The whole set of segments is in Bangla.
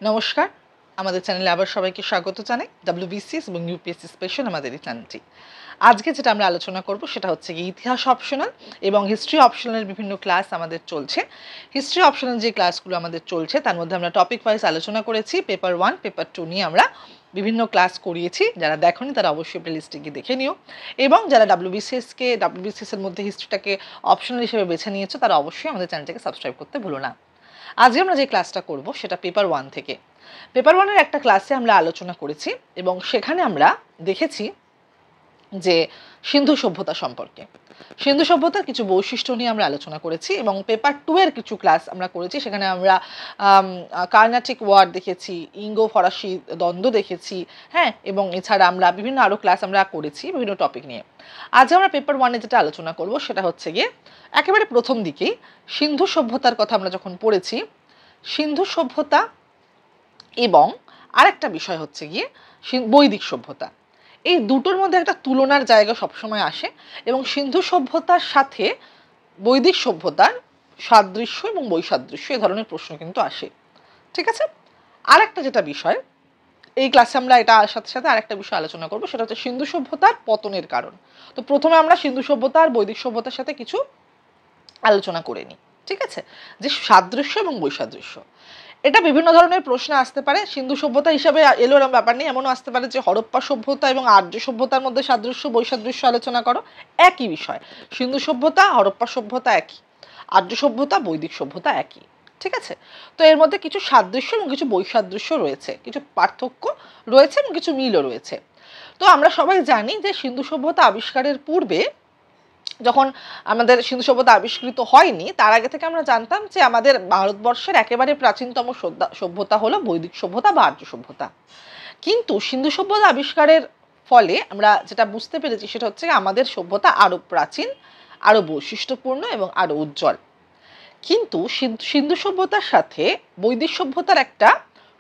নমস্কার, আমাদের চ্যানেলে আবার সবাইকে স্বাগত জানাই। WBCS এবং UPSC স্পেশাল আমাদের এই চ্যানেলটি। আজকে যেটা আমরা আলোচনা করব সেটা হচ্ছে কি ইতিহাস অপশনাল এবং হিস্ট্রি অপশনালের বিভিন্ন ক্লাস আমাদের চলছে। হিস্ট্রি অপশনাল যে ক্লাসগুলো আমাদের চলছে তার মধ্যে আমরা টপিক ওয়াইজ আলোচনা করেছি। পেপার 1, পেপার 2 নিয়ে আমরা বিভিন্ন ক্লাস করিয়েছি। যারা দেখোনি তারা অবশ্যই প্লেলিস্টে গিয়ে দেখে নিও, এবং যারা WBCS এর মধ্যে হিস্ট্রিটাকে অপশনাল হিসেবে বেছে নিয়েছো তারা অবশ্যই আমাদের চ্যানেলটাকে সাবস্ক্রাইব করতে ভুলো না। আজকে আমরা যে ক্লাসটা করব সেটা পেপার 1 থেকে। পেপার 1-এর একটা ক্লাসে আমরা আলোচনা করেছি এবং সেখানে আমরা দেখেছি যে সিন্ধু সভ্যতা সম্পর্কে, সিন্ধু সভ্যতার কিছু বৈশিষ্ট্য নিয়ে আমরা আলোচনা করেছি, এবং পেপার 2-এর কিছু ক্লাস আমরা করেছি। সেখানে আমরা কার্নাটিক ওয়ার দেখেছি, ইঙ্গো ফরাসি দ্বন্দ্ব দেখেছি, হ্যাঁ, এবং এছাড়া আমরা বিভিন্ন আরও ক্লাস আমরা করেছি বিভিন্ন টপিক নিয়ে। আজ আমরা পেপার 1-এ যেটা আলোচনা করব সেটা হচ্ছে গিয়ে একেবারে প্রথম দিকেই সিন্ধু সভ্যতার কথা আমরা যখন পড়েছি, সিন্ধু সভ্যতা এবং আরেকটা বিষয় হচ্ছে গিয়ে বৈদিক সভ্যতা। এই দুটোর মধ্যে একটা তুলনার জায়গা সবসময় আসে, এবং সিন্ধু সভ্যতার সাথে বৈদিক সভ্যতার সাদৃশ্য এবং বৈসাদৃশ্য এই ধরনের প্রশ্ন কিন্তু আসে। ঠিক আছে, আরেকটা যেটা বিষয় এই ক্লাসে আমরা এটার সাথে সাথে আরেকটা বিষয় আলোচনা করব সেটা হচ্ছে সিন্ধু সভ্যতার পতনের কারণ। তো প্রথমে আমরা সিন্ধু সভ্যতা আর বৈদিক সভ্যতার সাথে কিছু আলোচনা করে নিই। ঠিক আছে, যে সাদৃশ্য এবং বৈসাদৃশ্য, এটা বিভিন্ন ধরনের প্রশ্ন আসতে পারে। সিন্ধু সভ্যতা হিসাবে এলো এরকম ব্যাপার নেই, এমনও আসতে পারে যে হরপ্পা সভ্যতা এবং আর্য সভ্যতার মধ্যে সাদৃশ্য বৈসাদৃশ্য আলোচনা করো, একই বিষয়। সিন্ধু সভ্যতা হরপ্পা সভ্যতা একই, আর্য সভ্যতা বৈদিক সভ্যতা একই। ঠিক আছে, তো এর মধ্যে কিছু সাদৃশ্য এবং কিছু বৈসাদৃশ্য রয়েছে, কিছু পার্থক্য রয়েছে এবং কিছু মিলও রয়েছে। তো আমরা সবাই জানি যে সিন্ধু সভ্যতা আবিষ্কারের পূর্বে, যখন আমাদের সিন্ধু সভ্যতা আবিষ্কৃত হয়নি তার আগে থেকে আমরা জানতাম যে আমাদের ভারতবর্ষের একেবারে প্রাচীনতম সভ্যতা হলো বৈদিক সভ্যতা বা আর্য সভ্যতা। কিন্তু সিন্ধু সভ্যতা আবিষ্কারের ফলে আমরা যেটা বুঝতে পেরেছি সেটা হচ্ছে আমাদের সভ্যতা আরও প্রাচীন, আরও বৈশিষ্ট্যপূর্ণ এবং আরও উজ্জ্বল। কিন্তু সিন্ধু সভ্যতার সাথে বৈদিক সভ্যতার একটা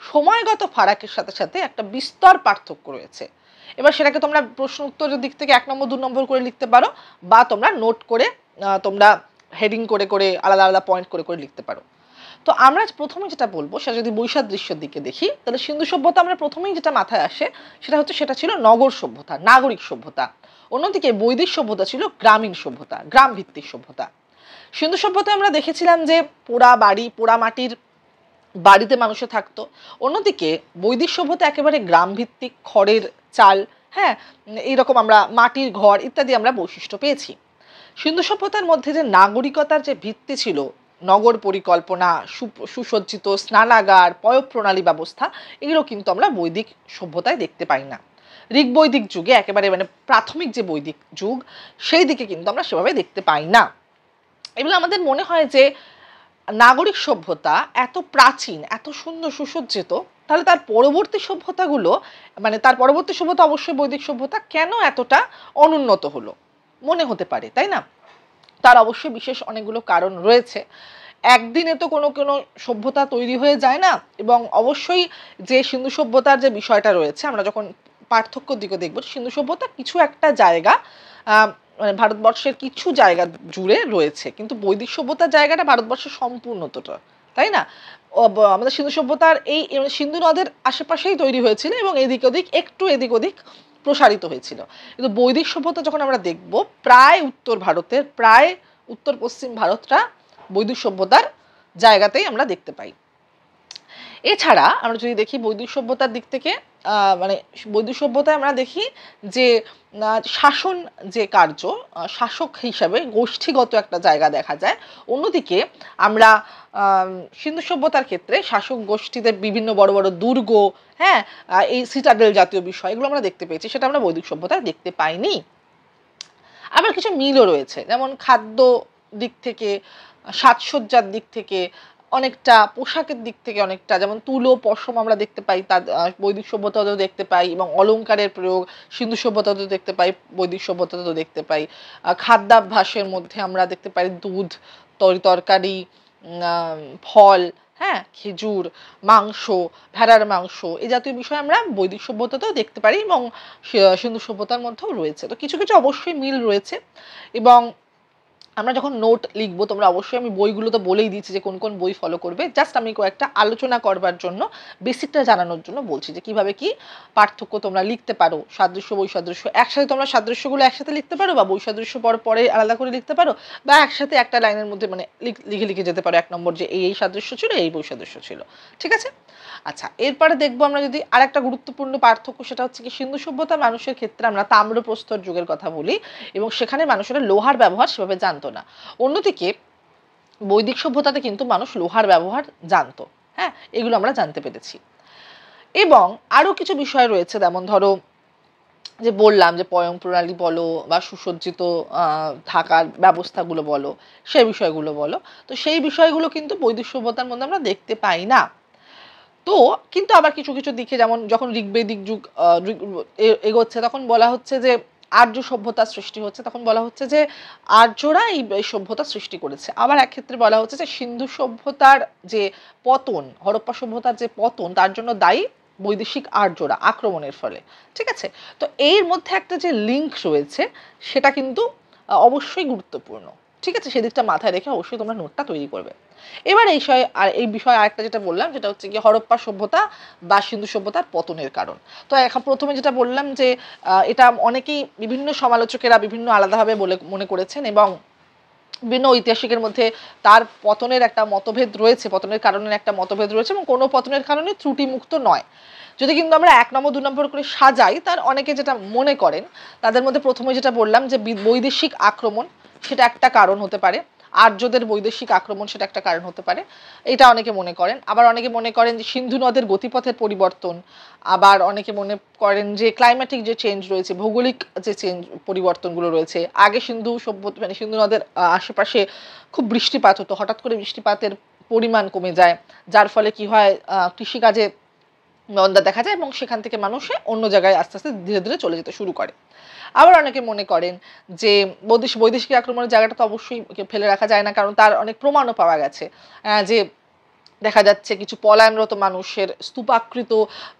সময়গত ফারাকের সাথে সাথে একটা বিস্তর পার্থক্য রয়েছে। এবার সেটাকে তোমরা প্রশ্ন উত্তরের দিক থেকে 1 নম্বর 2 নম্বর করে লিখতে পারো, বা তোমরা নোট করে তোমরা হেডিং করে করে আলাদা আলাদা পয়েন্ট করে করে লিখতে পারো। তো আমরা প্রথমে যেটা বলবো সেটা যদি বৈসাদৃশ্যের দিকে দেখি, তাহলে সিন্ধু সভ্যতা আমরা প্রথমেই যেটা মাথায় আসে সেটা ছিল নগর সভ্যতা, নাগরিক সভ্যতা। অন্যদিকে বৈদিক সভ্যতা ছিল গ্রামীণ সভ্যতা, গ্রাম ভিত্তিক সভ্যতা। সিন্ধু সভ্যতায় আমরা দেখেছিলাম যে পোড়া বাড়ি, পোড়া মাটির বাড়িতে মানুষে থাকতো। অন্যদিকে বৈদিক সভ্যতা একেবারে গ্রাম ভিত্তিক, খড়ের চাল, হ্যাঁ, এইরকম আমরা মাটির ঘর ইত্যাদি আমরা বৈশিষ্ট্য পেয়েছি। সিন্ধু সভ্যতার মধ্যে যে নাগরিকতার যে ভিত্তি ছিল, নগর পরিকল্পনা, সুসজ্জিত স্নানাগার, পয়ঃপ্রণালী ব্যবস্থা, এগুলো কিন্তু আমরা বৈদিক সভ্যতায় দেখতে পাই না। ঋগ বৈদিক যুগে একেবারে প্রাথমিক যে বৈদিক যুগ সেই দিকে কিন্তু আমরা সেভাবে দেখতে পাই না। এগুলো আমাদের মনে হয় যে নাগরিক সভ্যতা এত প্রাচীন, এত সুন্দর সুসজ্জিত, তাহলে তার পরবর্তী সভ্যতাগুলো, তার পরবর্তী সভ্যতা অবশ্যই বৈদিক সভ্যতা, কেন এতটা অনুন্নত হলো মনে হতে পারে, তাই না? তার অবশ্যই বিশেষ অনেকগুলো কারণ রয়েছে। একদিনে তো কোনো কোনো সভ্যতা তৈরি হয়ে যায় না, এবং অবশ্যই যে সিন্ধু সভ্যতার যে বিষয়টা রয়েছে, আমরা যখন পার্থক্য দিকে দেখব, সিন্ধু সভ্যতা কিছু একটা জায়গা ভারতবর্ষের কিছু জায়গা জুড়ে রয়েছে, কিন্তু বৈদিক সভ্যতার জায়গাটা ভারতবর্ষের সম্পূর্ণতটা, তাই না? আমাদের সিন্ধু সভ্যতার এই সিন্ধু নদের আশেপাশেই তৈরি হয়েছিল এবং এদিক ওদিক প্রসারিত হয়েছিল। কিন্তু বৈদিক সভ্যতা যখন আমরা দেখব, প্রায় উত্তর ভারতের, প্রায় উত্তর পশ্চিম ভারতটা বৈদিক সভ্যতার জায়গাতেই আমরা দেখতে পাই। এছাড়া আমরা যদি দেখি বৈদিক সভ্যতার দিক থেকে, বৈদিক সভ্যতায় আমরা দেখি যে শাসন যে কার্য, শাসক হিসাবে গোষ্ঠীগত একটা জায়গা দেখা যায়। অন্যদিকে আমরা সিন্ধু সভ্যতার ক্ষেত্রে শাসক গোষ্ঠীদের বিভিন্ন বড় বড় দুর্গ, হ্যাঁ, এই সিটাডেল জাতীয় বিষয়, এগুলো আমরা দেখতে পেয়েছি, সেটা আমরা বৈদিক সভ্যতায় দেখতে পাইনি। আবার কিছু মিলও রয়েছে, যেমন খাদ্য দিক থেকে, সাজসজ্জার দিক থেকে অনেকটা, পোশাকের দিক থেকে অনেকটা, যেমন তুলো পশম আমরা দেখতে পাই তার বৈদিক সভ্যতাতেও দেখতে পাই, এবং অলংকারের প্রয়োগ সিন্ধু সভ্যতাতেও দেখতে পাই, বৈদিক সভ্যতাতেও দেখতে পাই। খাদ্যাভ্যাসের মধ্যে আমরা দেখতে পাই দুধ, তরকারি, ফল, হ্যাঁ, খেজুর, মাংস, ভেড়ার মাংস, এই জাতীয় বিষয় আমরা বৈদিক সভ্যতাতেও দেখতে পারি এবং সিন্ধু সভ্যতার মধ্যেও রয়েছে। তো কিছু কিছু অবশ্যই মিল রয়েছে, এবং আমরা যখন নোট লিখবো, তোমরা অবশ্যই, আমি বইগুলো তো বলেই দিচ্ছি যে কোন কোন বই ফলো করবে, জাস্ট আমি কয়েকটা আলোচনা করবার জন্য, বেসিকটা জানানোর জন্য বলছি যে কিভাবে কি পার্থক্য তোমরা লিখতে পারো, সাদৃশ্য বৈসাদৃশ্য একসাথে, তোমরা সাদৃশ্যগুলো একসাথে লিখতে পারো বা বৈসাদৃশ্য পরে আলাদা করে লিখতে পারো, বা একসাথে একটা লাইনের মধ্যে মানে লিখে লিখে যেতে পারো 1 নম্বর যে এই সাদৃশ্য ছিল, এই বৈসাদৃশ্য ছিল, ঠিক আছে। আচ্ছা, এরপরে দেখবো আমরা যদি আরেকটা গুরুত্বপূর্ণ পার্থক্য, সেটা হচ্ছে কি সিন্ধু সভ্যতা মানুষের ক্ষেত্রে আমরা তাম্রপ্রস্তর যুগের কথা বলি, এবং সেখানে মানুষেরা লোহার ব্যবহার সেভাবে জানতো না। অন্যদিকে বৈদিক সভ্যতাতে কিন্তু মানুষ লোহার ব্যবহার জানতো, হ্যাঁ, এগুলো আমরা জানতে পেরেছি। এবং আরো কিছু বিষয় রয়েছে, যেমন ধরো যে বললাম যে পয়ং প্রণালী বলো বা সুসজ্জিত থাকার ব্যবস্থাগুলো বলো, সেই বিষয়গুলো বলো, তো সেই বিষয়গুলো কিন্তু বৈদিক সভ্যতার মধ্যে আমরা দেখতে পাই না। তো কিন্তু আবার কিছু কিছু দিকে, যেমন যখন ঋগ্বেদিক যুগ এগোচ্ছে, তখন বলা হচ্ছে যে আর্য সভ্যতার সৃষ্টি হচ্ছে, তখন বলা হচ্ছে যে আর্যরা এই সভ্যতা সৃষ্টি করেছে। আবার এক ক্ষেত্রে বলা হচ্ছে যে সিন্ধু সভ্যতার যে পতন, হরপ্পা সভ্যতার যে পতন, তার জন্য দায়ী বৈদেশিক আর্যরা আক্রমণের ফলে, ঠিক আছে। তো এর মধ্যে একটা যে লিঙ্ক রয়েছে, সেটা কিন্তু অবশ্যই গুরুত্বপূর্ণ, ঠিক আছে। সেদিকটা মাথায় রেখে অবশ্যই তোমরা নোটটা তৈরি করবে। এবার এই বিষয়ে আরেকটা যেটা বললাম, যেটা হচ্ছে কি হরপ্পা সভ্যতা বা সিন্ধু সভ্যতার পতনের কারণ। তো এখন প্রথমে যেটা বললাম যে এটা অনেকেই, বিভিন্ন সমালোচকেরা বিভিন্ন আলাদাভাবে মনে করেছেন, এবং বিভিন্ন ঐতিহাসিকের মধ্যে তার পতনের একটা মতভেদ রয়েছে, পতনের কারণের একটা মতভেদ রয়েছে, এবং কোনো পতনের কারণে ত্রুটিমুক্ত নয়। যদি কিন্তু আমরা 1 নম্বর 2 নম্বর করে সাজাই, তার অনেকে যেটা মনে করেন, তাদের মধ্যে প্রথমে যেটা বললাম যে বৈদেশিক আক্রমণ, সেটা একটা কারণ হতে পারে, আর্যদের বৈদেশিক আক্রমণ সেটা একটা কারণ হতে পারে, এটা অনেকে মনে করেন। আবার অনেকে মনে করেন যে সিন্ধু নদের গতিপথের পরিবর্তন, আবার অনেকে মনে করেন যে ক্লাইম্যাটিক যে চেঞ্জ রয়েছে, ভৌগোলিক যে পরিবর্তনগুলো রয়েছে। আগে সিন্ধু সভ্যতা মানে সিন্ধু নদের আশেপাশে খুব বৃষ্টিপাত হতো, হঠাৎ করে বৃষ্টিপাতের পরিমাণ কমে যায়, যার ফলে কি হয়, কৃষিকাজে মন্দা দেখা যায়, এবং সেখান থেকে মানুষে অন্য জায়গায় আস্তে আস্তে ধীরে ধীরে চলে যেতে শুরু করে। আবার অনেকে মনে করেন যে বৈদেশিক আক্রমণের জায়গাটা তো অবশ্যই ফেলে রাখা যায় না, কারণ তার অনেক প্রমাণও পাওয়া গেছে, যে দেখা যাচ্ছে কিছু পলায়নরত মানুষের স্তূপাকৃত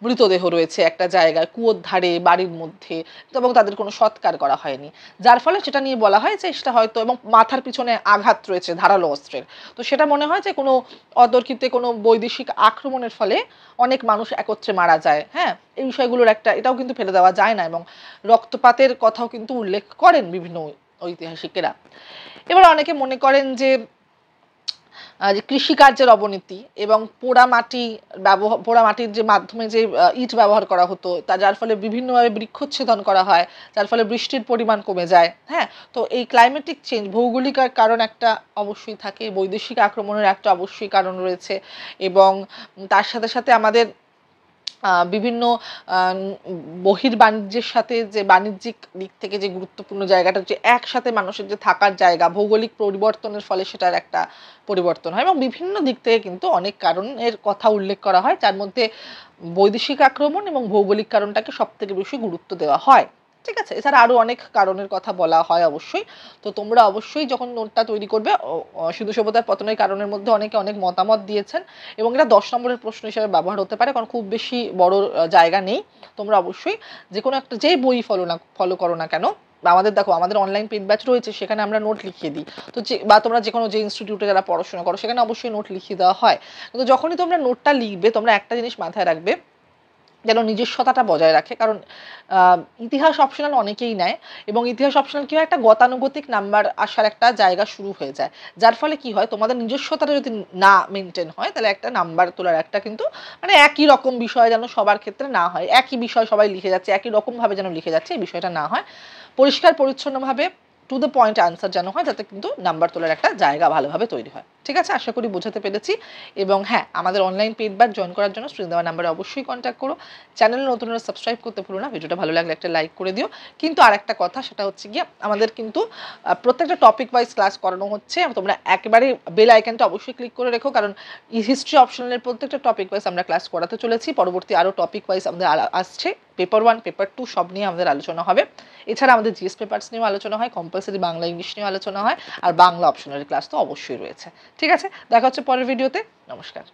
মৃতদেহ রয়েছে একটা জায়গায়, কুয়োর ধারে, বাড়ির মধ্যে, এবং তাদের কোনো সৎকার করা হয়নি, যার ফলে সেটা নিয়ে বলা হয় যে সেটা হয়তো, এবং মাথার পিছনে আঘাত রয়েছে ধারালো অস্ত্রের, তো সেটা মনে হয় যে কোনো অতর্কিতে কোনো বৈদেশিক আক্রমণের ফলে অনেক মানুষ একত্রে মারা যায়। হ্যাঁ, এই বিষয়গুলোর একটা, এটাও কিন্তু ফেলে দেওয়া যায় না, এবং রক্তপাতের কথাও কিন্তু উল্লেখ করেন বিভিন্ন ঐতিহাসিকেরা। এবার অনেকে মনে করেন যে কৃষিকার্যের অবনতি, এবং পোড়া মাটির যে মাধ্যমে যে ইট ব্যবহার করা হতো, যার ফলে বিভিন্নভাবে বৃক্ষচ্ছেদন করা হয়, যার ফলে বৃষ্টির পরিমাণ কমে যায়। হ্যাঁ, তো এই ক্লাইমেটিক চেঞ্জ, ভৌগোলিক কারণ একটা অবশ্যই থাকে, বৈদেশিক আক্রমণের একটা অবশ্যই কারণ রয়েছে, এবং তার সাথে সাথে আমাদের বিভিন্ন বহির্বাণিজ্যের সাথে যে বাণিজ্যিক দিক থেকে যে গুরুত্বপূর্ণ জায়গাটা হচ্ছে একসাথে মানুষের যে থাকার জায়গা, ভৌগোলিক পরিবর্তনের ফলে সেটার একটা পরিবর্তন হয়, এবং বিভিন্ন দিক থেকে কিন্তু অনেক কারণের কথা উল্লেখ করা হয়, যার মধ্যে বৈদেশিক আক্রমণ এবং ভৌগোলিক কারণটাকে সব থেকে বেশি গুরুত্ব দেওয়া হয়, ঠিক আছে। এছাড়া আরও অনেক কারণের কথা বলা হয় অবশ্যই। তো তোমরা অবশ্যই যখন নোটটা তৈরি করবে, সিন্ধু সভ্যতার পতনের কারণের মধ্যে অনেকে অনেক মতামত দিয়েছেন, এবং এটা 10 নম্বরের প্রশ্ন হিসেবে ব্যবহার হতে পারে, কারণ খুব বেশি বড় জায়গা নেই। তোমরা অবশ্যই যে কোনো একটা, যে বই ফলো করো না কেন, বা আমাদের দেখো আমাদের অনলাইন পেড ব্যাচ রয়েছে, সেখানে আমরা নোট লিখিয়ে দিই। তো বা তোমরা যে কোনো যে ইনস্টিটিউটে যারা পড়াশোনা করো, সেখানে অবশ্যই নোট লিখিয়ে দেওয়া হয়। কিন্তু যখনই তোমরা নোটটা লিখবে, তোমরা একটা জিনিস মাথায় রাখবে, যেন নিজস্বতাটা বজায় রাখে, কারণ ইতিহাস অপশনাল অনেকেই নেয়, এবং ইতিহাস অপশনাল কি হয়, একটা গতানুগতিক নাম্বার আসার একটা জায়গা শুরু হয়ে যায়, যার ফলে কি হয়, তোমাদের নিজস্বতাটা যদি না মেনটেন হয়, তাহলে একটা নাম্বার তোলার একটা কিন্তু মানে একই রকম বিষয় যেন সবার ক্ষেত্রে না হয়, একই বিষয় সবাই লিখে যাচ্ছে, একই রকমভাবে যেন লিখে যাচ্ছে, এই বিষয়টা না হয়, পরিষ্কার পরিচ্ছন্নভাবে টু দ্য পয়েন্ট আনসার যেন হয়, যাতে কিন্তু নাম্বার তোলার একটা জায়গা ভালোভাবে তৈরি হয়, ঠিক আছে। আশা করি বোঝাতে পেরেছি। এবং হ্যাঁ, আমাদের অনলাইন পেড ব্যাচ জয়েন করার জন্য স্ক্রিনে দেওয়া নাম্বারে অবশ্যই কন্ট্যাক্ট করো। চ্যানেলে নতুন হলে সাবস্ক্রাইব করতে ভুলো না, ভিডিওটা ভালো লাগলে একটা লাইক করে দিও। কিন্তু আরেকটা কথা, সেটা হচ্ছে গিয়ে আমাদের কিন্তু প্রত্যেকটা টপিক ওয়াইজ ক্লাস করানো হচ্ছে, তোমরা একেবারে বেল আইকনটা অবশ্যই ক্লিক করে রেখো, কারণ হিস্ট্রি অপশনালের প্রত্যেকটা টপিক ওয়াইজ আমরা ক্লাস করাতে চলেছি। পরবর্তী আরও টপিক ওয়াইজ আমাদের আসছে, পেপার 1 পেপার 2 সব নিয়ে আমাদের আলোচনা হবে। এছাড়া আমাদের জিএস পেপারস নিয়েও আলোচনা হয়, কম্পালসারি বাংলা ইংলিশ নিয়েও আলোচনা হয়, আর বাংলা অপশনাল ক্লাস তো অবশ্যই রয়েছে, ঠিক আছে। দেখা হচ্ছে পরের ভিডিওতে। নমস্কার।